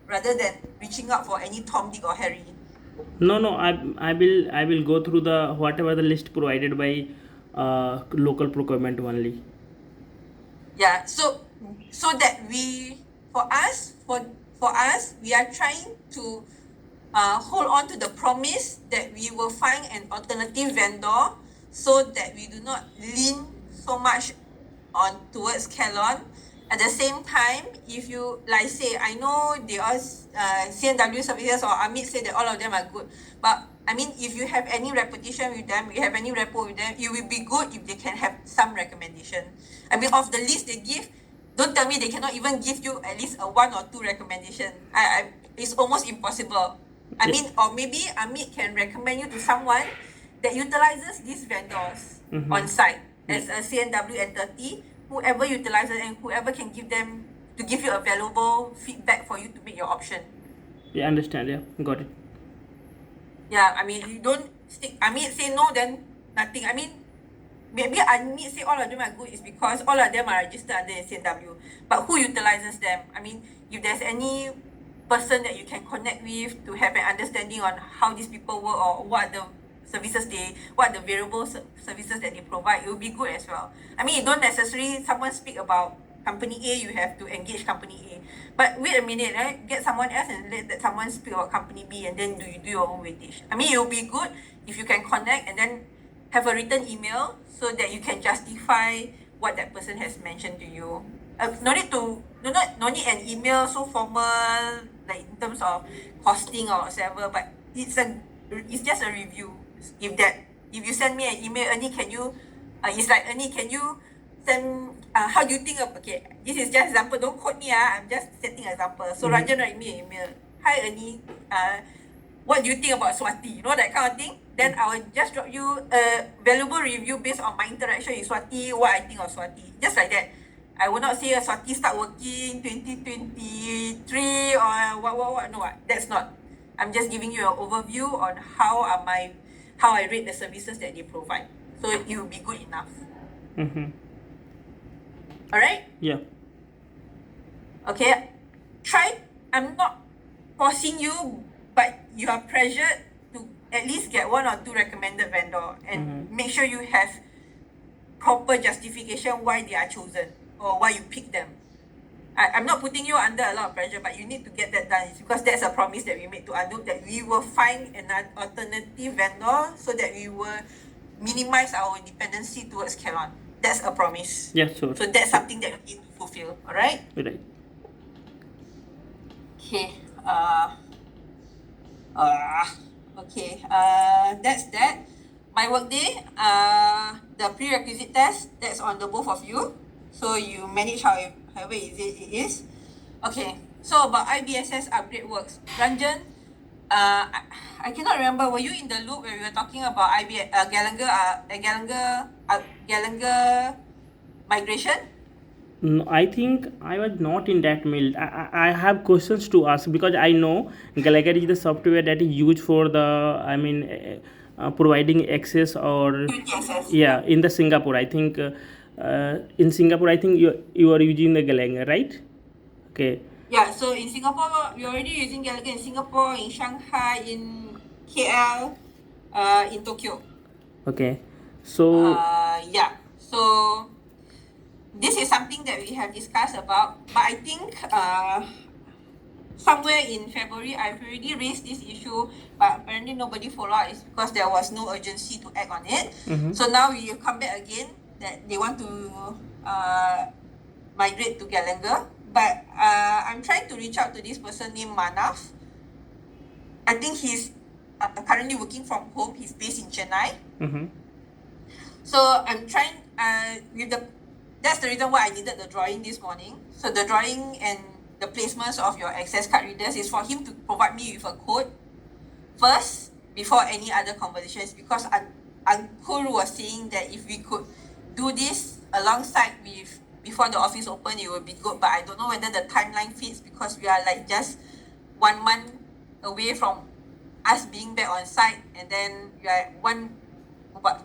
rather than reaching out for any Tom, Dick, or Harry. No, no, I will go through the whatever the list provided by local procurement only. Yeah, so that for us, we are trying to hold on to the promise that we will find an alternative vendor so that we do not lean so much on towards Calon. At the same time, if you like say, I know they all CNW services or Amit say that all of them are good, but I mean, if you have any reputation with them, you have any rapport with them, it will be good if they can have some recommendation. I mean, of the list they give, don't tell me they cannot even give you at least a one or two recommendation. It's almost impossible. I Yeah. mean, or maybe Amit can recommend you to someone that utilizes these vendors on site Yeah. as a CNW entity, whoever utilizes and whoever can give them to give you a valuable feedback for you to make your option. Yeah, understand. Yeah, got it. Yeah, I mean, you don't stick. Amit say no, then nothing. I mean, maybe Amit say all of them are good is because all of them are registered under CNW. But who utilizes them? I mean, if there's any person that you can connect with to have an understanding on how these people work or what the what the variable services that they provide, it will be good as well. I mean, you don't necessarily someone speak about company A, you have to engage company A. But wait a minute, right? Get someone else and let that someone speak about company B, and then you do your own weightage. I mean, it will be good if you can connect and then have a written email so that you can justify what that person has mentioned to you. No need an email so formal like in terms of costing or whatever, but it's just a review. If you send me an email, Ernie, can you it's like, Ernie, can you send how do you think of, okay, this is just example, don't quote me, I'm just setting example. So Rajan write me an email, hi Ernie, what do you think about Swati? You know, that kind of thing. Then I will just drop you a valuable review based on my interaction with Swati, what I think of Swati. Just like that. I will not say Swati start working 2023 or what. No, that's not. I'm just giving you an overview on how I rate the services that they provide. So it will be good enough. All right? Yeah. Okay. I'm not forcing you, but you are pressured to at least get one or two recommended vendor and make sure you have proper justification why they are chosen or why you pick them. I'm not putting you under a lot of pressure, but you need to get that done. It's because that's a promise that we made to Anup, that we will find an alternative vendor so that we will minimize our dependency towards Calon. That's a promise. Yeah, sure. So that's something that we need to fulfill. All right? Right. Okay. Okay. That's that. My workday, the prerequisite test, that's on the both of you. So you manage however it is. Okay. So about IBSS upgrade works. Ranjan, I cannot remember. Were you in the loop where we were talking about Gallagher migration? No, I think I was not in that mail. I have questions to ask because I know Gallagher is the software that is used for the, I mean, providing access or UTSS. yeah, in the Singapore. I think in Singapore, I think you are using the Gallagher, right? Okay. Yeah, so in Singapore, we're already using Gallagher in Singapore, in Shanghai, in KL, in Tokyo. Okay. So Yeah. So this is something that we have discussed about, but I think somewhere in February, I've already raised this issue, but apparently nobody followed up. It's because there was no urgency to act on it. So now we have come back again that they want to migrate to Gallagher. But I'm trying to reach out to this person named Manav. I think he's currently working from home. He's based in Chennai. So I'm trying that's the reason why I needed the drawing this morning. So the drawing and the placements of your access card readers is for him to provide me with a code first before any other conversations, because Ankur was saying that if we could do this alongside with before the office open, it would be good. But I don't know whether the timeline fits because we are like just 1 month away from us being back on site, and then we are what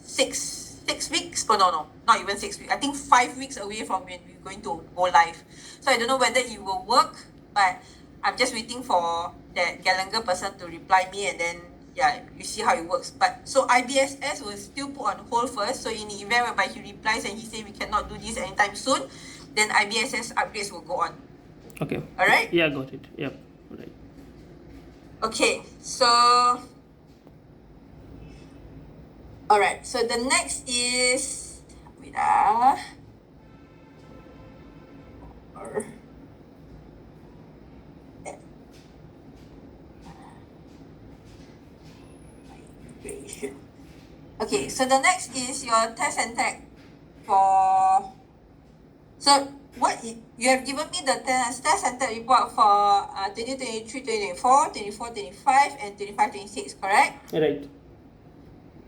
6 weeks? Oh no, not even 6 weeks. I think 5 weeks away from when we're going to go live. So I don't know whether it will work, but I'm just waiting for that Gallagher person to reply me, and then yeah, you see how it works. But so IBSS will still put on hold first. So in the event whereby he replies and he say we cannot do this anytime soon, then IBSS upgrades will go on. Okay. All right. Yeah, got it. Yep. Right. Okay, so all right. So the next is wait or migration. Okay, so the next is your test and tag for. So you have given me the test and tag report for 2023, 2024, 24, 25, and 25, 26, correct? Right.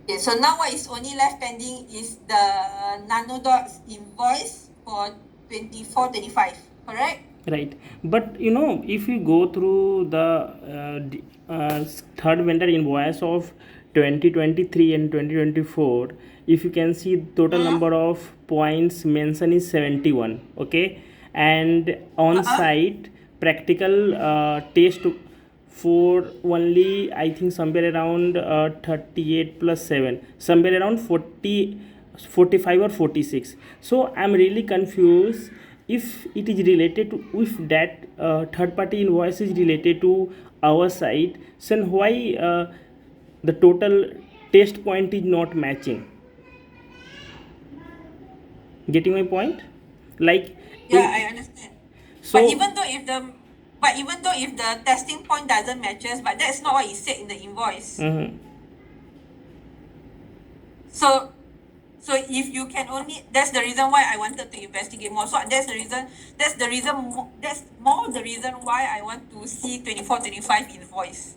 Okay, so now what is only left pending is the NanoDots invoice for 24, 25, correct? Right. But you know, if you go through the third vendor invoice of 2023 and 2024, if you can see total number of points mentioned is 71. Okay, and on site practical test for only I think somewhere around 38 plus 7, somewhere around 40, 45 or 46. So I'm really confused if it is related to, if that third party invoice is related to our site, then why the total test point is not matching? Getting my point? Like Yeah, I understand. so But even though if the testing point doesn't matches, but that's not what it said in the invoice. So if you can only, that's the reason why I wanted to investigate more. So that's more the reason why I want to see 24, 25 invoice.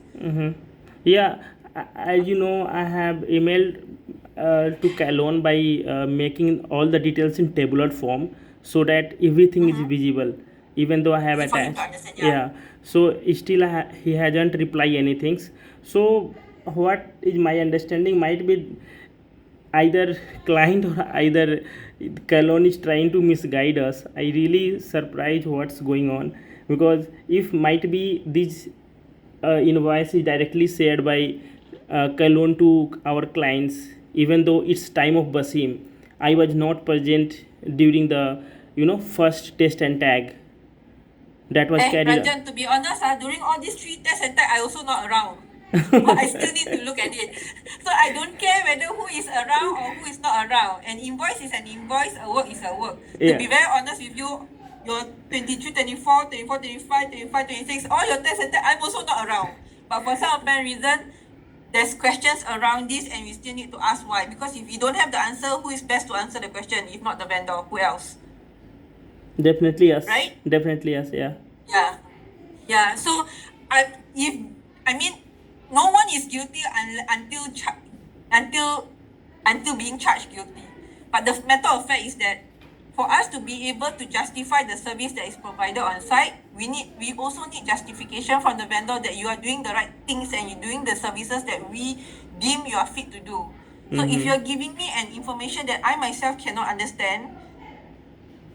yeah, as you know, I have emailed to Calon by making all the details in tabular form so that everything is visible, even though I have For him to attached. understand, yeah. So still he hasn't replied anything. So what is my understanding might be either client or either Calon is trying to misguide us. I really surprised what's going on, because if might be this invoice is directly shared by Calon to our clients, even though it's time of Basim. I was not present during the first test and tag that was carried out. Ranjan, to be honest, during all these 3 tests and tag, I also not around. But I still need to look at it. So I don't care whether who is around or who is not around. An invoice is an invoice, a work is a work. Yeah. To be very honest with you, your 23, 24, 24, 25, 25, 26, all your tests and tag, I'm also not around. But for some apparent reason, there's questions around this and we still need to ask why. Because if you don't have the answer, who is best to answer the question? If not the vendor, who else? Definitely us. Right? Definitely us. Yeah. Yeah. So no one is guilty until being charged guilty. But the matter of fact is that for us to be able to justify the service that is provided on site, we also need justification from the vendor that you are doing the right things and you're doing the services that we deem you are fit to do. So if you're giving me an information that I myself cannot understand,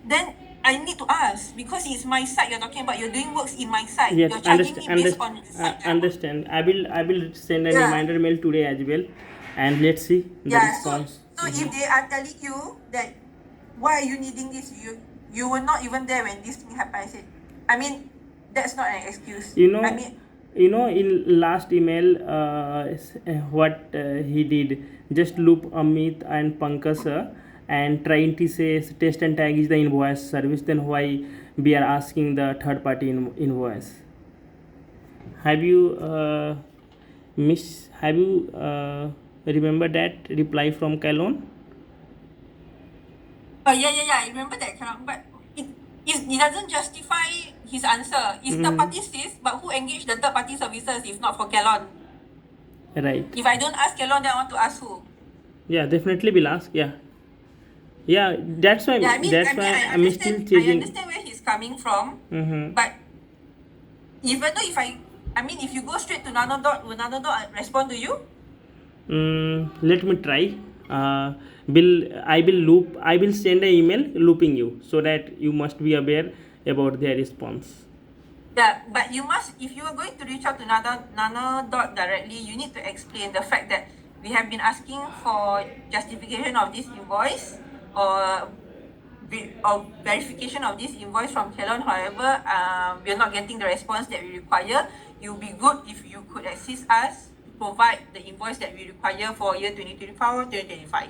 then I need to ask, because it's my site you're talking about. You're doing works in my site. Yes, You're charging me based on the site. understand. I will send a reminder mail today as well, and let's see the response. So if they are telling you that why are you needing this, you were not even there when this thing happened. I mean, that's not an excuse. In last email, what he did, just loop Amit and Pankaj and trying to say test and tag is the invoice service, then why we are asking the third party invoice? Have you remember that reply from Calon? Yeah, I remember that. But it doesn't justify his answer. It's third party says, but who engaged the third party services if not for Calon? Right. If I don't ask Calon, then I want to ask who? Yeah, definitely will ask. Yeah, that's why. I'm still chasing. I understand where he's coming from, but even though if you go straight to NanoDot, will NanoDot respond to you? Let me try. I will send an email looping you so that you must be aware about their response. Yeah, but you must, if you are going to reach out to Nana Dot directly, you need to explain the fact that we have been asking for justification of this invoice or or verification of this invoice from Kelon. However, we are not getting the response that we require. It would be good if you could assist us to provide the invoice that we require for year 2024 or 2025.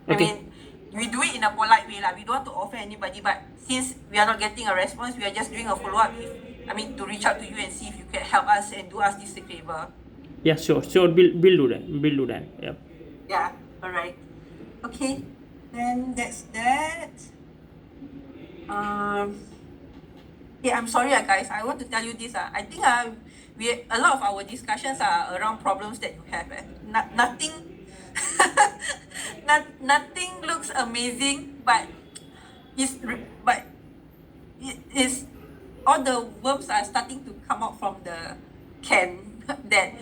I Okay. mean, we do it in a polite way. We don't want to offend anybody, but since we are not getting a response, we are just doing a follow-up. To reach out to you and see if you can help us and do us this favor. Yeah, sure. We'll do that. We'll do that. Yeah. Yeah, all right. Okay, then that's that. Yeah, I'm sorry, guys. I want to tell you this. I think a lot of our discussions are around problems that you have. Nothing, nothing looks amazing, but it is all the worms are starting to come out from the can that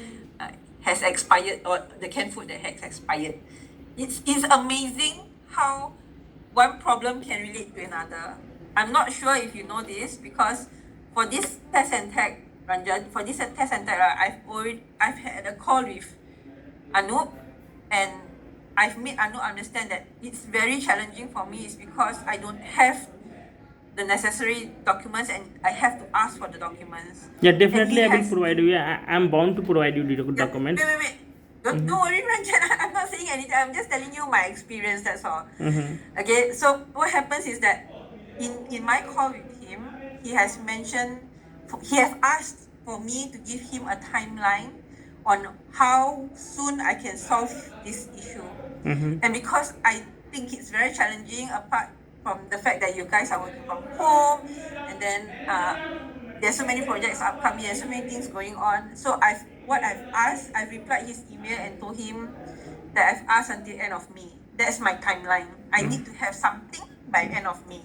has expired, or the canned food that has expired. It's amazing how one problem can relate to another. I'm not sure if you know this, because for this test and tag, Ranjan, for this test and tag, I've had a call with Anup, and I've made Anup understand that it's very challenging for me is because I don't have the necessary documents and I have to ask for the documents. Yeah, And definitely he I will has provide you. I'm bound to provide you the yeah, documents. wait. Don't worry, Ranjan. I'm not saying anything. I'm just telling you my experience. That's all. Okay. So what happens is that in my call with him, he has mentioned, he has asked for me to give him a timeline on how soon I can solve this issue. And because I think it's very challenging, apart from the fact that you guys are working from home, and then there's so many projects upcoming and so many things going on. So I've replied his email and told him that I've asked until end of May. That's my timeline. I need to have something by end of May.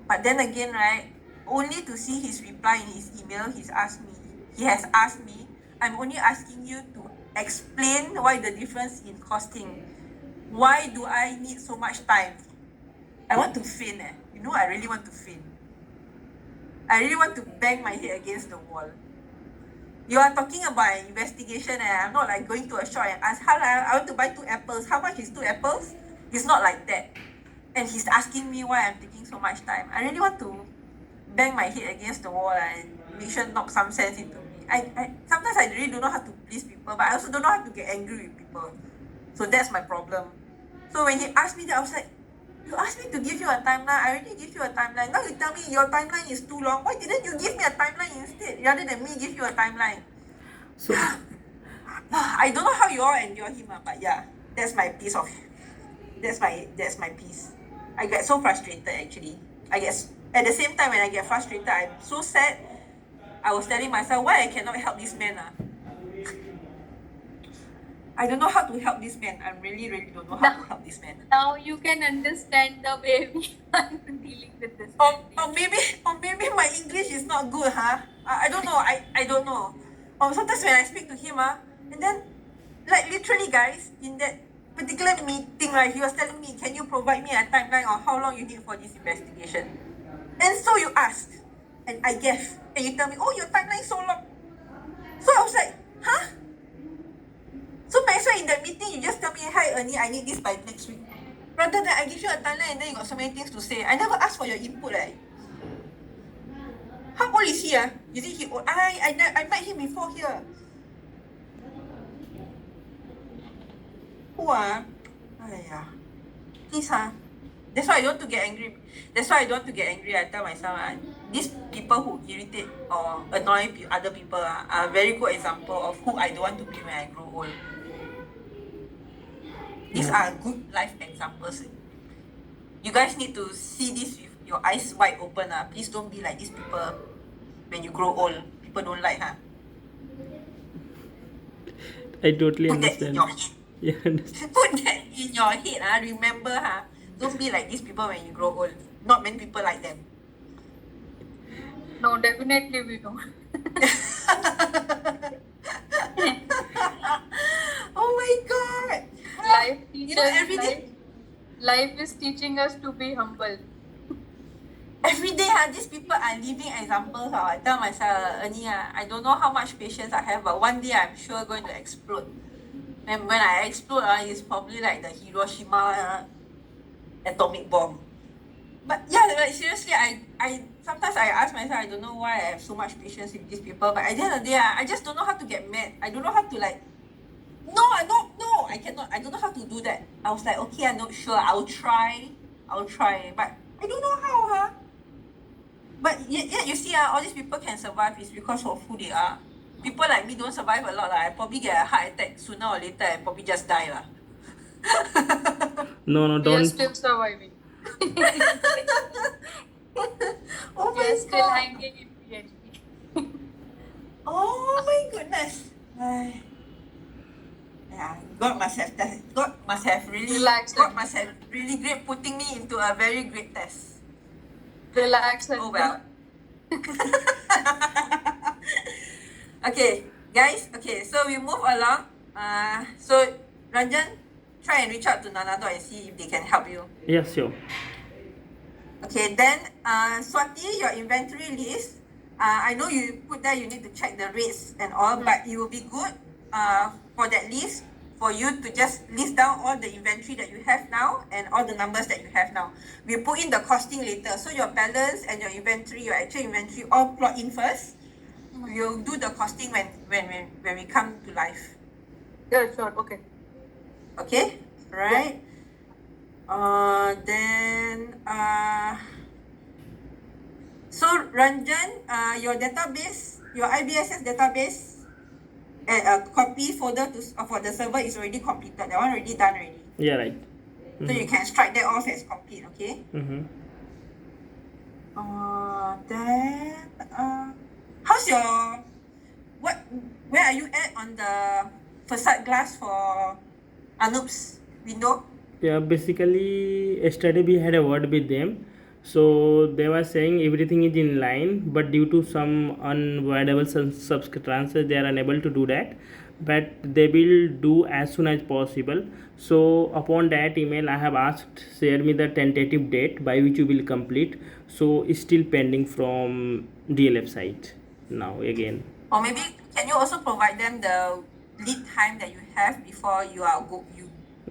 But then again, right, only to see his reply in his email, he has asked me, I'm only asking you to explain why the difference in costing. Why do I need so much time? I want to faint. I really want to faint. I really want to bang my head against the wall. You are talking about an investigation, and I'm not like going to a shop and ask, I want to buy 2 apples. How much is 2 apples? It's not like that. And he's asking me why I'm taking so much time. I really want to bang my head against the wall and make sure knock some sense into me. Sometimes I really don't know how to please people, but I also don't know how to get angry with people. So that's my problem. So when he asked me that, I was like, you asked me to give you a timeline. I already give you a timeline. Now you tell me your timeline is too long. Why didn't you give me a timeline instead, rather than me give you a timeline? So I don't know how you all endure him, but yeah, that's my piece. I get so frustrated actually. At the same time when I get frustrated, I'm so sad. I was telling myself why I cannot help this man. I don't know how to help this man. I really don't know how to help this man. Now you can understand the way we are dealing with this. Or maybe my English is not good, huh? I don't know. I don't know. Or sometimes when I speak to him, and then like literally, guys, in that particular meeting, right, he was telling me, can you provide me a timeline on how long you need for this investigation? And so you asked, and I gave, and you tell me, oh, your timeline is so long. So I was like, huh? So might as well in that meeting, you just tell me, hi Ernie, I need this by next week. Rather than I give you a timeline and then you got so many things to say. I never asked for your input. How old is he? Is he old? I met him before here. Who? Please, That's why I don't want to get angry. I tell myself, these people who irritate or annoy other people are a very good example of who I don't want to be when I grow old. These are good life examples. You guys need to see this with your eyes wide open. Please don't be like these people when you grow old. People don't like, I totally Put that in understand. your head. Yeah, understand. Put that in your head. Remember, don't be like these people when you grow old. Not many people like them. No, definitely we don't. Oh my God! Life teaches every day. life is teaching us to be humble. every day these people are living examples. I tell myself, Ernie, I don't know how much patience I have, but one day I'm sure going to explode. And when I explode, it's probably like the Hiroshima atomic bomb. But yeah, like seriously, I sometimes I ask myself, I don't know why I have so much patience with these people, but at the end of the day, I just don't know how to get mad. I don't know how to like, no, I cannot. I don't know how to do that. I was like, okay, I'm not sure. I'll try, but I don't know how, huh? But yet you see, all these people can survive is because of who they are. People like me don't survive a lot. I probably get a heart attack sooner or later and probably just die. No, no, We are don't. still surviving. Oh We are my still god. hanging in PhD. Oh my goodness. Ay. Yeah, God must have Relax, God Agni. must have really great putting me into a very great test. Relax. Oh Agni. well. Okay, guys. Okay, so we move along. So Ranjan, try and reach out to Nanado and see if they can help you. Yes, sure. Okay, then Swati, your inventory list. I know you put there you need to check the rates and all, but it will be good for that list for you to just list down all the inventory that you have now and all the numbers that you have now. We put in the costing later. So your balance and your inventory, your actual inventory all plot in first. We'll do the costing when we come to life. Yeah, sure. Okay. Okay? Right? Then so Ranjan, your database, your IBSS database, copy folder for the server is already completed. That one already done already. Yeah, right. So you can strike that off as complete. Okay. Mm-hmm. Then how's your what? Where are you at on the facade glass for Anoop's window? Yeah, basically yesterday we had a word with them, so they were saying everything is in line, but due to some unavoidable substances they are unable to do that, but they will do as soon as possible. So upon that email I have asked, share me the tentative date by which you will complete. So it's still pending from DLF side now again. Or maybe can you also provide them the lead time that you have before you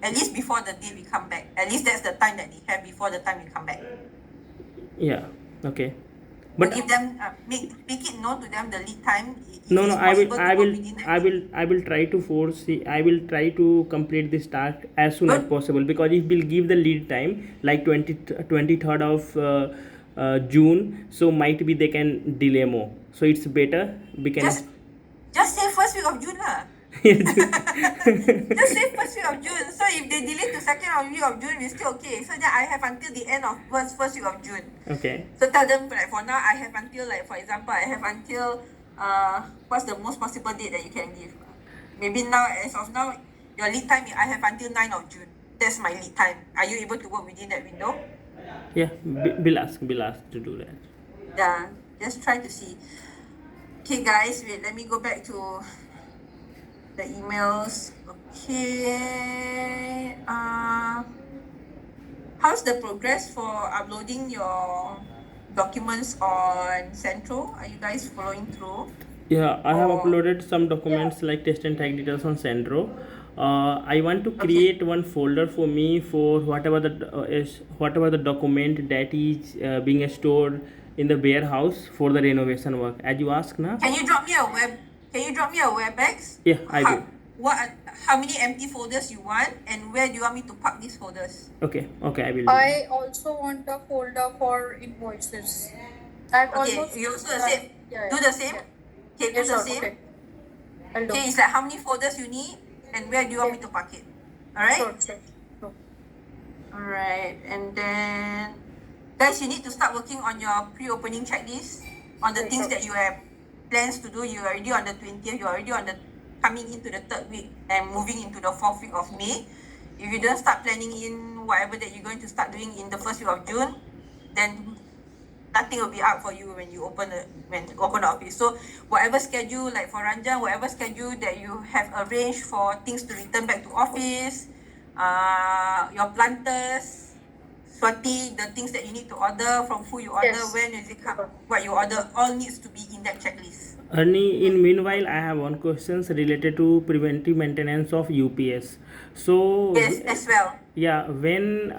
at least before the day we come back. At least that's the time that they have before the time we come back. Yeah, okay. But But give them make it known to them the lead time. If no, it's no, I will, possible to I work will, within that I will, I will try to force. I will try to complete this task as soon as Good. possible, because it will give the lead time like 23rd of June. So might be they can delay more. So it's better we can. Just say first week of June lah. Just say first week of June. So if they delay to second week of June, we're still okay. So then I have until the end of first week of June. Okay. So tell them like for now I have until like for example I have until what's the most possible date that you can give? Maybe now as of now your lead time I have until 9th of June. That's my lead time. Are you able to work within that window? Yeah, we'll ask to do that. Yeah, just try to see. Okay guys, wait, let me go back to the emails. Okay. How's the progress for uploading your documents on Centro? Are you guys following through? Yeah, I have Or- uploaded some documents like test and tag details on Sendro. I want to create one folder for me for whatever the document that is being stored in the warehouse for the renovation work. As you ask now. Can you drop me a WebEx? Yeah, I will. How many empty folders you want and where do you want me to park these folders? Okay, I will. Do. I also want a folder for invoices. I've Okay, almost you also the same. Yeah, Do the same. yeah. Okay, do Yes, the sir. same. Okay. I'll do. Okay, it's like how many folders you need and where do you want me to park it? Alright? Sure. Alright, and then guys, you need to start working on your pre-opening checklist on the things that you have plans to do. You're already on the 20th, you're already on the coming into the 3rd week and moving into the 4th week of May. If you don't start planning in whatever that you're going to start doing in the 1st week of June, then nothing will be up for you when you open the office. So whatever schedule, like for Ranjan, whatever schedule that you have arranged for things to return back to office, your planters, Swati, the things that you need to order, from who you order, Yes. when is it come, what you order, all needs to be in that checklist. Ernie, in meanwhile, I have one question related to preventive maintenance of UPS. So, Yes, as well. yeah, when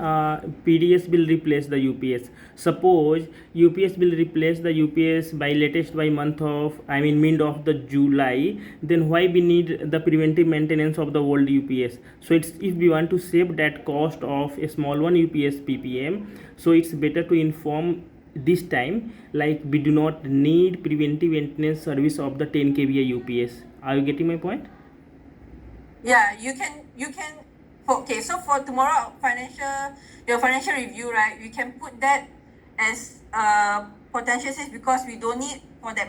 PDS will replace the UPS, suppose UPS will replace the UPS by latest by month of, I mean, mid of the July, then why we need the preventive maintenance of the old UPS? So it's, if we want to save that cost of a small one UPS PPM, so it's better to inform this time, like we do not need preventive maintenance service of the 10 kVA UPS. Are you getting my point? Yeah, you can okay, so for tomorrow your financial review, right, you can put that as potential sales because we don't need for that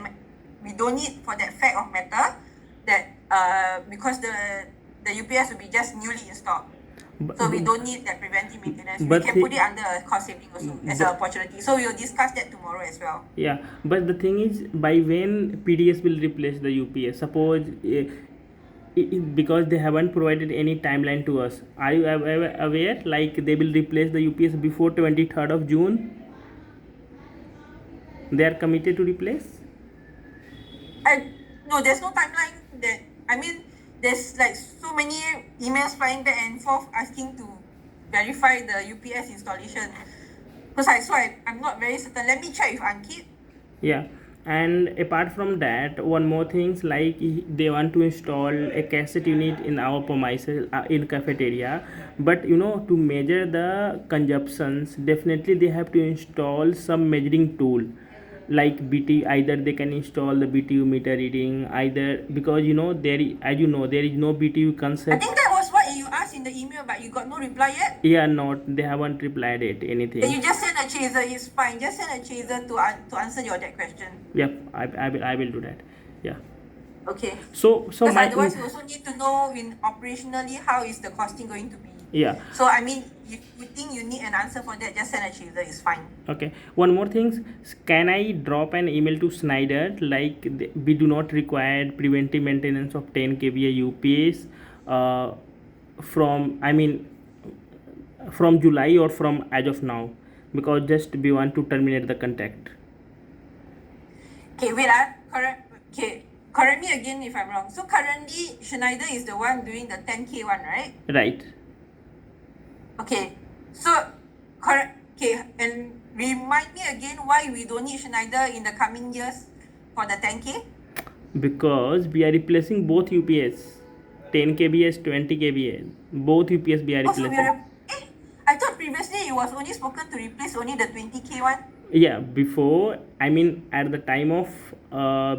fact of matter that because the UPS will be just newly installed. So we don't need that preventive maintenance. We But can put it under a cost saving also as an opportunity. So we'll discuss that tomorrow as well. Yeah, but the thing is, by when PDS will replace the UPS? Suppose because they haven't provided any timeline to us. Are you aware? Like they will replace the UPS before 23rd of June. They are committed to replace. No, there's no timeline that I mean there's like so many emails flying back and forth asking to verify the UPS installation. Because I'm not very certain. Let me check with Ankit. Yeah, and apart from that, one more things, like they want to install a cassette unit in our premises in cafeteria, but to measure the consumptions, definitely they have to install some measuring tool like BT. Either they can install the BTU meter reading, either, because as there is no BTU I concept. think that was what you asked in the email, but you got no reply yet. Yeah, not, they haven't replied it Then anything. you just send a chaser. It's fine. Just send a chaser to answer that question. Yep, I will do that. Yeah. Okay. So Because my otherwise, you also need to know operationally how is the costing going to be. yeah. So I mean, if you think you need an answer for that, just send a chaser. It's fine. Okay. One more thing. Can I drop an email to Schneider like we do not require preventive maintenance of 10 kVA UPS from July or from as of now, because just we want to terminate the contract. Okay, wait. Correct me again if I'm wrong. So currently, Schneider is the one doing the 10K one, right? Right. Okay. So correct. Okay, and remind me again why we don't need Schneider in the coming years for the 10K. Because we are replacing both UPS, 10 kVA, 20 kVA, both UPS we are Also, replacing. I thought previously it was only spoken to replace only the 20K one. Yeah, before, I mean, at the time of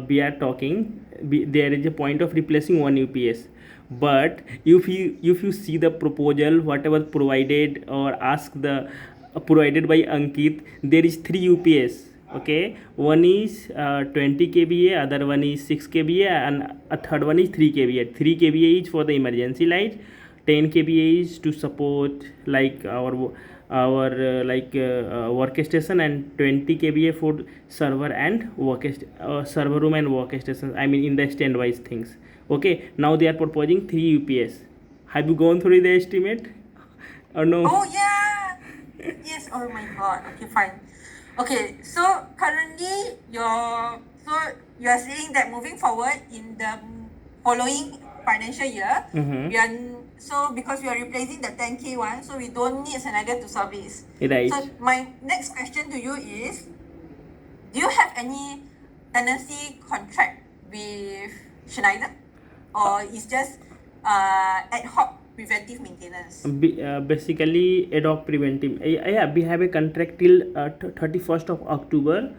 we are talking, there is a point of replacing one UPS. But if you see the proposal whatever provided or ask the provided by Ankit, there is 3 UPS. Okay, one is 20 kVA, other one is 6 kVA, and a third one is 3 kVA. 3 kVA is for the emergency light, 10 kVA is to support like our workstation, and 20 kVA for server and server room and workstation, I mean in the standby things. Okay, now they are proposing 3 UPS. Have you gone through the estimate or no? Oh yeah. Yes. Oh my god. Okay, fine. Okay, so currently you are saying that moving forward in the following financial year, because we are replacing the 10K one, so we don't need Schneider to service. Right. So my next question to you is, do you have any tenancy contract with Schneider, or is just ad hoc preventive maintenance? Basically ad hoc preventive. Yeah, we have a contract till 31st of October,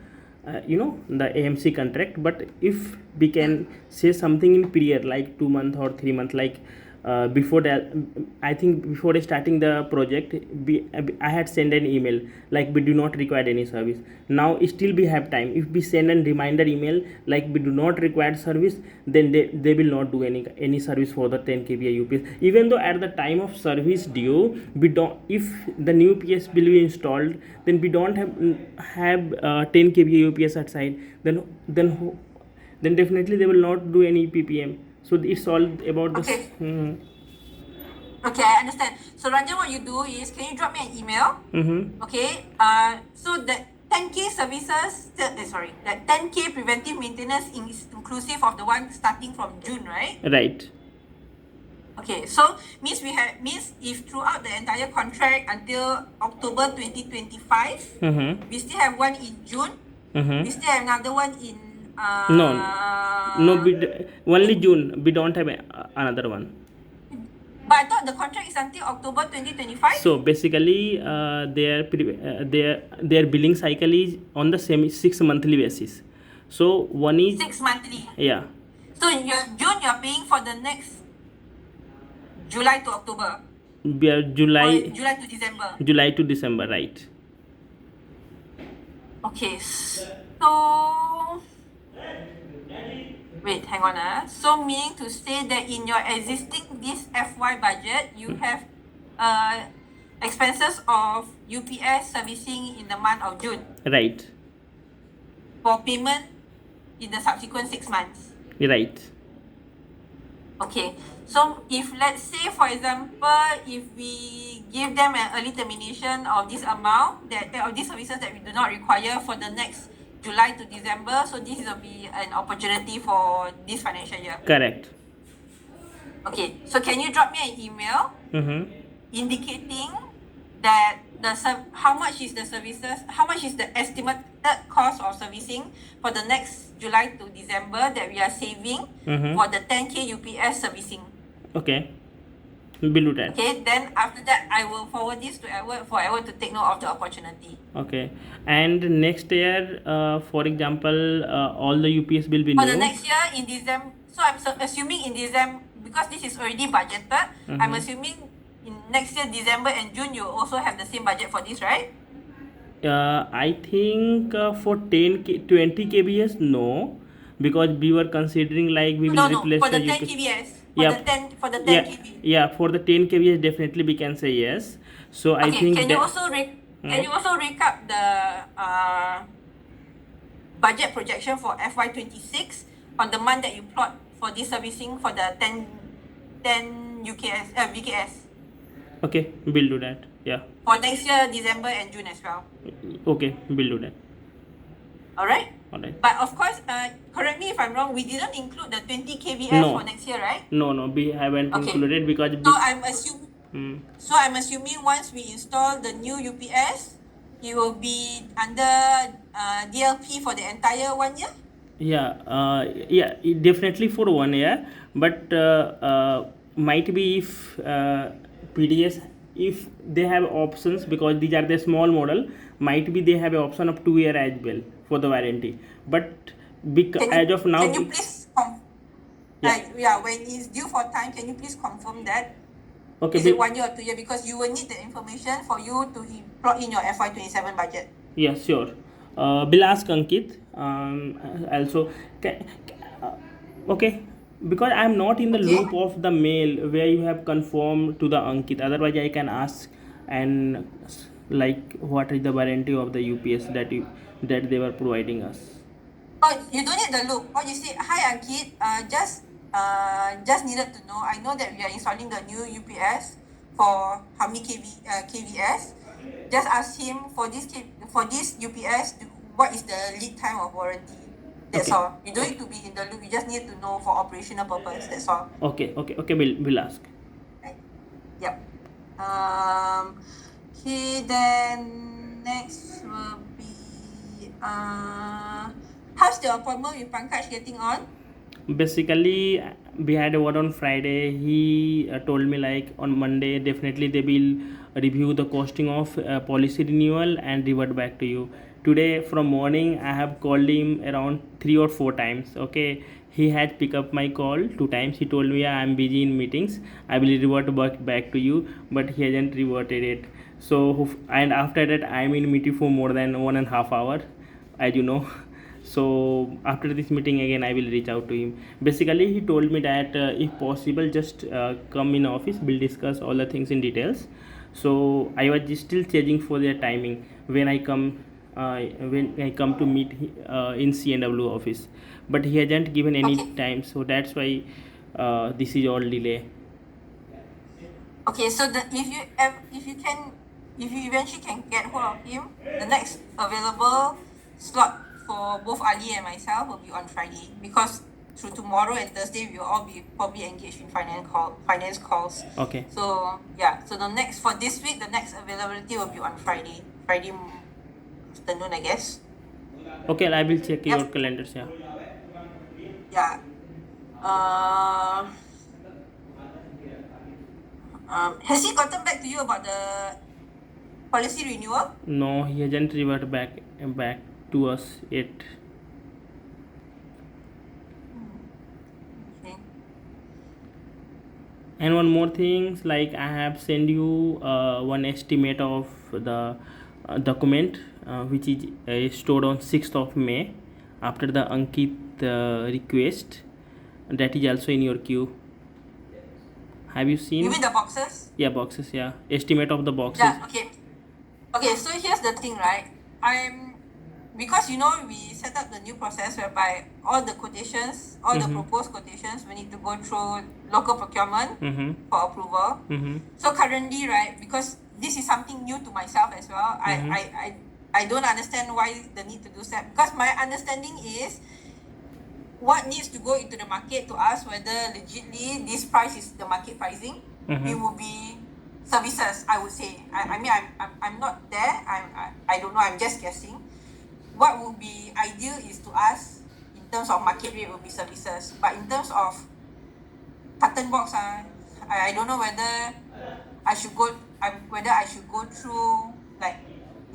the AMC contract. But if we can say something in period like 2 months or 3 months, like before that, I think before starting the project, I had sent an email like we do not require any service. Now still we have time. If we send a reminder email like we do not require service, then they will not do any service for the 10 kVA UPS. Even though at the time of service due, we don't, if the new UPS will be installed, then we don't have 10 kVA UPS outside, then definitely they will not do any PPM. So it's all about the. Okay. Okay, I understand. So Ranjan, what you do is, can you drop me an email? Mm-hmm. Okay. So that 10K services, that 10K preventive maintenance is inclusive of the one starting from June, right? Right. Okay. So means if throughout the entire contract until October 2025, Mm-hmm. we still have one in June. Mm-hmm. We still have another one in No, no, only in, June. We don't have another one. but I thought the contract is until October 2025. So basically, their billing cycle is on the same 6 monthly basis. So one is, 6 monthly. yeah, So in June, you're paying for the next July to October we are or July July to December. July to December, right? Okay. So wait, hang on. So meaning to say that in your existing this FY budget, you have expenses of UPS servicing in the month of June Right, for payment in the subsequent 6 months. right. Okay, so if let's say, for example, if we give them an early termination of this amount of these services that we do not require for the next July to December, so this will be an opportunity for this financial year. Correct. Okay, so can you drop me an email Mm-hmm. indicating that how much is the estimated cost of servicing for the next July to December that we are saving Mm-hmm. for the 10K UPS servicing? Okay, we'll do that. Okay, then after that, I will forward this to Edward for Edward to take note of the opportunity. Okay, and next year, for example, all the UPS will be For the new. next year in December, so I'm assuming in December, because this is already budgeted, I'm assuming in next year, December and June, you also have the same budget for this, right? I think for 20 kbs, no, because we were considering like we will No, replace for the the 10 UPS. kbs. Yeah. For the 10 Yeah, kb. yeah, for the 10 kbs, definitely we can say yes. So I Okay, think can you that, also recap the budget projection for FY26 on the month that you plot for this servicing for the 10 VKS okay, we'll do that. Yeah, for next year, December and June as well. okay, we'll do that. All right? All right. But of course, correct me if I'm wrong, we didn't include the 20 kVS No. for next year, right? No, we haven't Okay. included because So I'm assuming once we install the new UPS, it will be under DLP for the entire 1 year. yeah, definitely for 1 year, but might be if PDS, if they have options, because these are the small model, might be they have an option of 2 year as well for the warranty, but as of now, Can you please when it's due for time, can you please confirm that? okay, Is it 1 year or 2 year? Because you will need the information for you to plot in your FY27 budget. yeah, sure. We'll ask Ankit also. Okay, because I'm not in the Okay. loop of the mail where you have confirmed to the Ankit. Otherwise, I can ask and like what is the warranty of the UPS that they were providing us. Oh, you don't need the loop. Oh, you say, hi Ankit, just needed to know. I know that we are installing the new UPS for how many KVS. Just ask him for this UPS, what is the lead time of warranty? That's Okay. all. You don't need to be in the loop. You just need to know for operational purpose. That's all. Okay. We'll ask. Right. Yep. Okay, then next will be how's the appointment with Pankaj getting on? Basically, we had a word on Friday. He told me like on Monday definitely they will review the costing of policy renewal and revert back to you. Today from morning I have called him around 3 or 4 times. Okay, he had picked up my call 2 times. He told me, yeah, I'm busy in meetings, I will revert back to you, but he hasn't reverted it. So and after that I'm in meeting for more than 1.5 hours, as you know. So after this meeting again I will reach out to him. Basically he told me that if possible just come in office, we'll discuss all the things in details. So I was just still changing for their timing when I come to meet in CNW office, but he hasn't given any Okay. time, so that's why this is all delay. Okay, so if you eventually can get hold of him, the next available slot for both Ali and myself will be on Friday, because through tomorrow and Thursday we will all be probably engaged in finance calls. Okay. So yeah, so the next for this week, the next availability will be on Friday afternoon, I guess. Okay, I will check your Yep. calendars. Yeah. Yeah. Uh, has he gotten back to you about the policy renewal? No, he hasn't reverted back to us yet. Okay. And one more thing, like I have sent you one estimate of the document which is stored on 6th of May after the Ankit request. That is also in your queue. Have you seen? You mean the boxes? Yeah, boxes. Yeah, estimate of the boxes. Yeah, okay. Okay, so here's the thing, right? Because we set up the new process whereby all the quotations, all the proposed quotations, we need to go through local procurement for approval. So currently, right, because this is something new to myself as well, I don't understand why the need to do that, because my understanding is what needs to go into the market to ask whether legitly this price is the market pricing. It will be services, I would say. I mean, I'm not there. I don't know. I'm just guessing. What would be ideal is to ask in terms of market rate will be services, but in terms of carton box, I don't know whether I should go. Whether I should go through like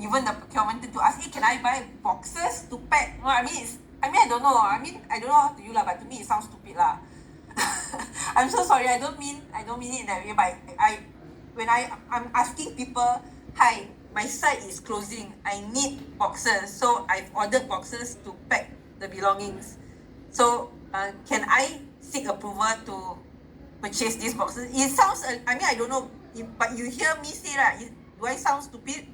even the procurement to ask, hey, can I buy boxes to pack? No, I don't know. I don't know how to you lah, but to me it sounds stupid lah. I'm so sorry. I don't mean it in that way. But I'm asking people, hi, my site is closing. I need boxes, so I've ordered boxes to pack the belongings. So can I seek approval to purchase these boxes? It sounds. I don't know. But you hear me say that. Do I sound stupid?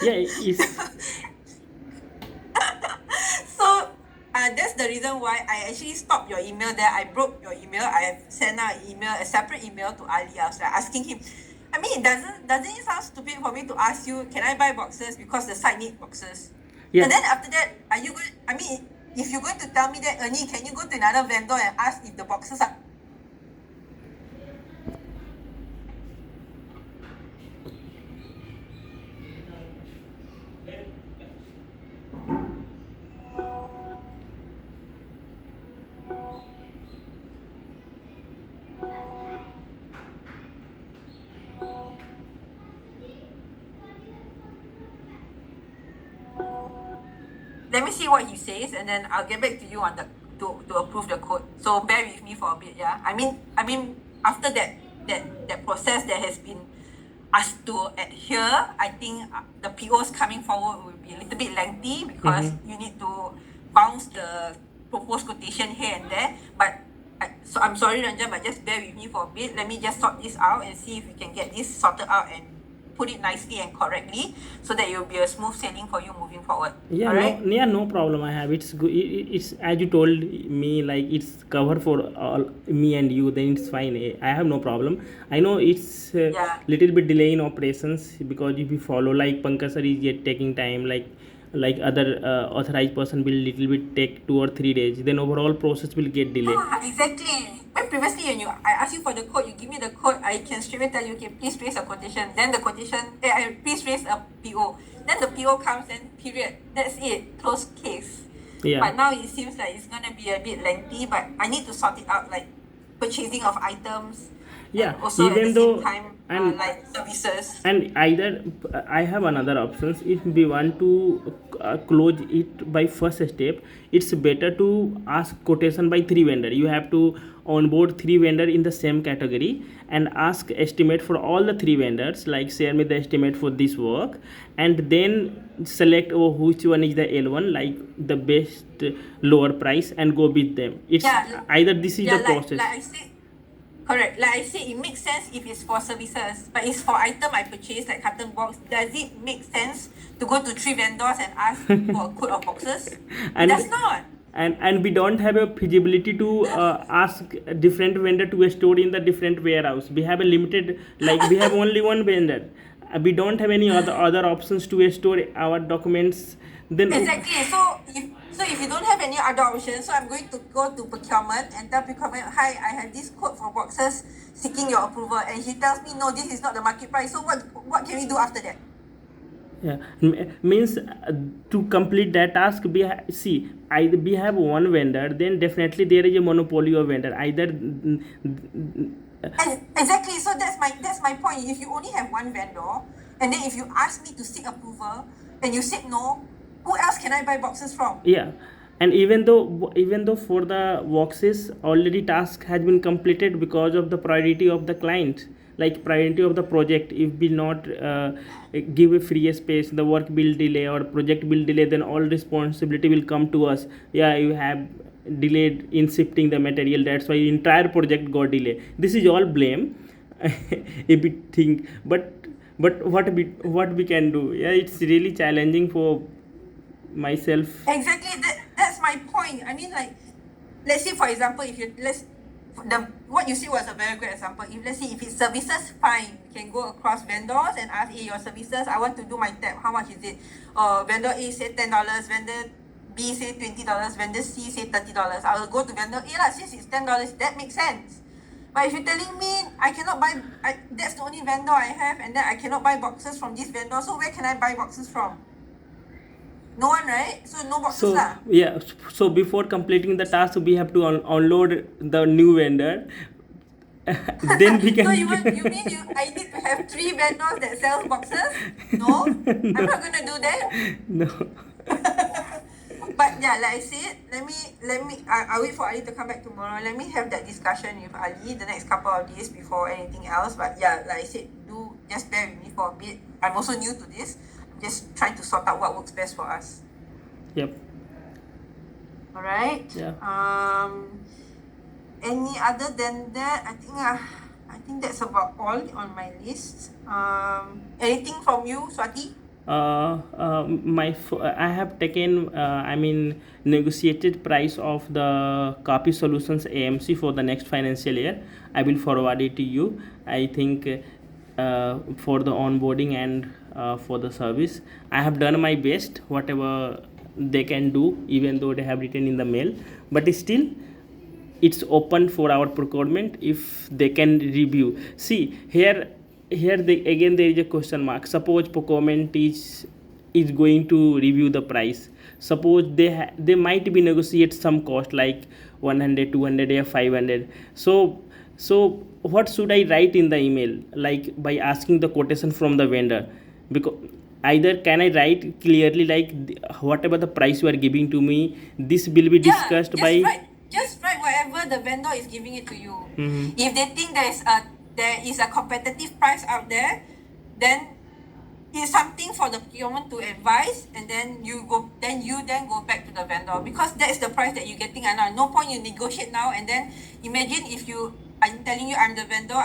Yeah, it's So that's the reason why I actually stopped your email there. I broke your email. I have sent out an email, a separate email to Ali. I was like asking him. I mean, doesn't it sound stupid for me to ask you, can I buy boxes because the site need boxes? Yeah. And then after that, are you going? I mean, if you're going to tell me that, Ernie, can you go to another vendor and ask if the boxes are? Let me see what he says, and then I'll get back to you on the to approve the code. So bear with me for a bit, yeah. I mean, after that process that has been asked to adhere, I think the POs coming forward will be a little bit lengthy because you need to bounce the proposed quotation here and there. But so I'm sorry, Ranjan, but just bear with me for a bit. Let me just sort this out and see if we can get this sorted out and put it nicely and correctly, so that it will be a smooth sailing for you moving forward. Yeah, alright? no problem. I have it's good. It's as you told me, like it's covered for all me and you. Then it's fine. I have no problem. I know it's Yeah. little bit delay in operations because if you follow like Pankaj sir is yet taking time. Like other authorized person will little bit take 2 or 3 days. Then overall process will get delayed. Exactly. When previously when I ask you for the code, you give me the code, I can straight away tell you, okay, please raise a quotation. Then the quotation, please raise a PO. Then the PO comes and period. That's it. Closed case. Yeah. But now it seems like it's gonna be a bit lengthy, but I need to sort it out, like purchasing of items. Yeah, And also even at the though- same time, and- like services. And either I have another options. If we want to close it by first step, it's better to ask quotation by 3 vendor. You have to onboard 3 vendor in the same category and ask estimate for all the 3 vendors, like share me the estimate for this work, and then select which one is the L1, like the best lower price, and go with them. It's either this is the process. Like I said, correct. Like I said, it makes sense if it's for services, but it's for item I purchase, like carton box. Does it make sense to go to 3 vendors and ask for a code of boxes? It And- does not. and we don't have a feasibility to ask a different vendor to store in the different warehouse. We have a limited, like we have only one vendor. We don't have any other options to store our documents. Then Exactly. So if you don't have any other options, so I'm going to go to procurement and tell procurement, hi, I have this quote for boxes seeking your approval, and he tells me, no, this is not the market price. So what can we do after that? yeah, means to complete that task, see, either we have one vendor, then definitely there is a monopoly of vendor. Either And exactly. So that's my point. If you only have one vendor, and then if you ask me to seek approval and you said no, who else can I buy boxes from? yeah, and even though for the boxes already task has been completed because of the priority of the client, like priority of the project, if we not give a free space, the work will delay or project will delay, then all responsibility will come to us. Yeah, you have delayed in shifting the material, that's why entire project got delay. This is all blame. If we think, but what we can do? Yeah, it's really challenging for myself. Exactly. That's my point. I mean, like, let's say for example, if you what you see was a very good example. If let's say if it's services, fine, you can go across vendors and ask, hey, your services, I want to do my tab. How much is it? Vendor A say $10, vendor B say $20, vendor C say $30. I will go to vendor A lah. Since it's $10, that makes sense. But if you're telling me I cannot buy, that's the only vendor I have, and then I cannot buy boxes from this vendor, so where can I buy boxes from? No one, right? So no boxes So lah. yeah, so before completing the task, we have to unload the new vendor. Then we can. So you mean I need to have 3 vendors that sells boxes? No, I'm not gonna do that. No. But yeah, like I said, I'll wait for Ali to come back tomorrow. Let me have that discussion with Ali the next couple of days before anything else. But yeah, like I said, do just bear with me for a bit. I'm also new to this. I'm just trying to sort out what works best for us. Yep. All right. Yeah. Any other than that, I think that's about all on my list. Anything from you, Swati? I have taken negotiated price of the Copy Solutions AMC for the next financial year. I will forward it to you. I think for the onboarding and for the service, I have done my best, whatever they can do, even though they have written in the mail, but still it's open for our procurement if they can review. See, here again there is a question mark. Suppose procurement is going to review the price. Suppose they might be negotiate some cost like 100, 200 or 500. So what should I write in the email, like by asking the quotation from the vendor? Because either can I write clearly like whatever the price you are giving to me, this will be discussed by. Just write whatever the vendor is giving it to you. Mhm. If they think there is a competitive price out there, then it's something for the procurement to advise, and then you go back to the vendor, because that is the price that you're getting. And no point you negotiate now, and then imagine if I'm telling you I'm the vendor,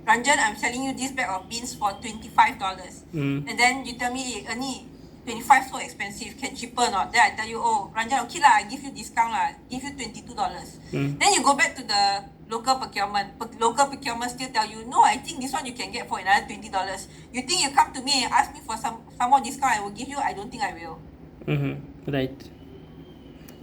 Ranjan, I'm selling you this bag of beans for $25, and then you tell me, Ernie, 25 so expensive, can cheaper or not? Then I tell you, oh, Ranjan, okay lah, I give you discount lah, give you $22. Then you go back to the local procurement. Local procurement still tell you, no, I think this one you can get for another $20. You think you come to me and ask me for some more discount, I will give you? I don't think I will. Right.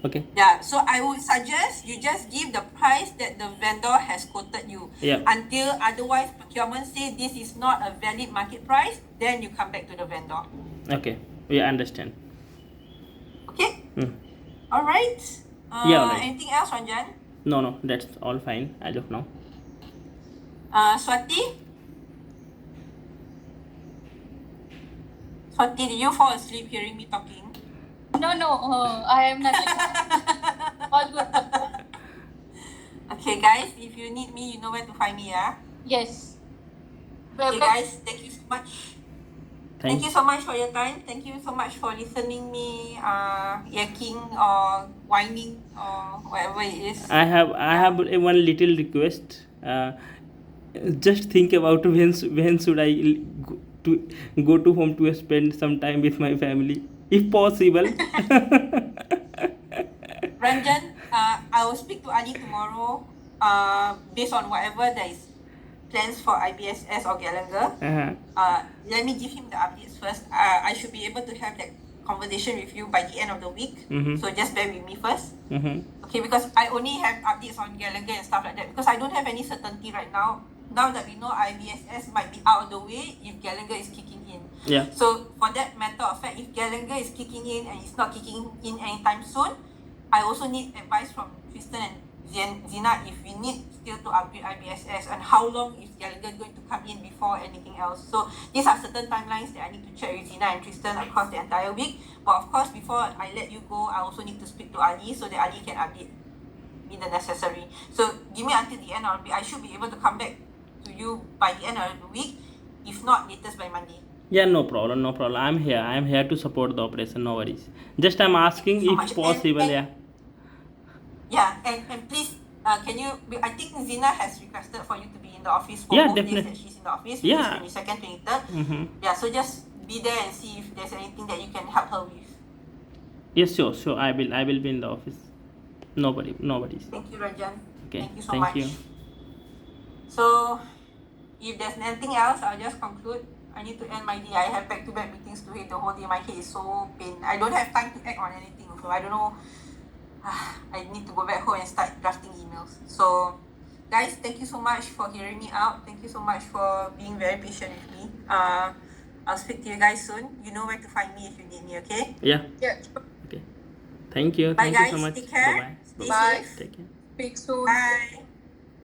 Okay. Yeah, so I would suggest you just give the price that the vendor has quoted you. Yeah. Until otherwise procurement say this is not a valid market price, then you come back to the vendor. Okay. Yeah, understand. Okay? All right. Yeah, all right. Anything else, Ranjan? No, that's all fine as of now. Swati? Swati, did you fall asleep hearing me talking? No, I am not. All good. Okay, guys, if you need me, you know where to find me, yeah? Yes. Okay, guys, thank you so much. Thank Thanks. you so much for your time. Thank you so much for listening me yakking or whining or whatever it is. I have one little request. Just think about when should I go to home to spend some time with my family, if possible. Ranjan, I will speak to Ali tomorrow. Based on whatever there is plans for IBSS or Gallagher. Let me give him the updates first. I should be able to have that conversation with you by the end of the week. So just bear with me first. Okay, because I only have updates on Gallagher and stuff like that because I don't have any certainty right now. Now that we know IBSS might be out of the way if Gallagher is kicking in. Yeah. So for that matter of fact, if Gallagher is kicking in and it's not kicking in anytime soon, I also need advice from Tristan and Zina if we need still to upgrade IBSS and how long is Gallagher going to come in before anything else. So these are certain timelines that I need to check with Zina and Tristan across the entire week. But of course, before I let you go, I also need to speak to Ali so that Ali can update me the necessary. So give me until the end of the week. I should be able to come back to you by the end of the week, if not latest by Monday. Yeah, no problem, no problem. I'm here to support the operation. No worries. Just I'm asking So if much. possible. Yeah. Yeah, and please, can you? I think Zina has requested for you to be in the office for Yeah, both days definitely. that she's in the office, Yeah. which is 22nd, 23rd. Yeah, so just be there and see if there's anything that you can help her with. Yes, sure. I will be in the office. Nobody's. Thank you, Ranjan. Okay. Thank you so Thank much. you. So, if there's anything else, I'll just conclude. I need to end my day. I have back-to-back meetings today. The whole day, my head is so pain. I don't have time to act on anything. So I don't know. I need to go back home and start drafting emails. So, guys, thank you so much for hearing me out. Thank you so much for being very patient with me. I'll speak to you guys soon. You know where to find me if you need me, okay? Yeah. Yeah. Okay. Thank you. Bye, Thank you guys. so much. Take care. Bye-bye. Stay Bye. safe. Take care. Speak soon. Bye.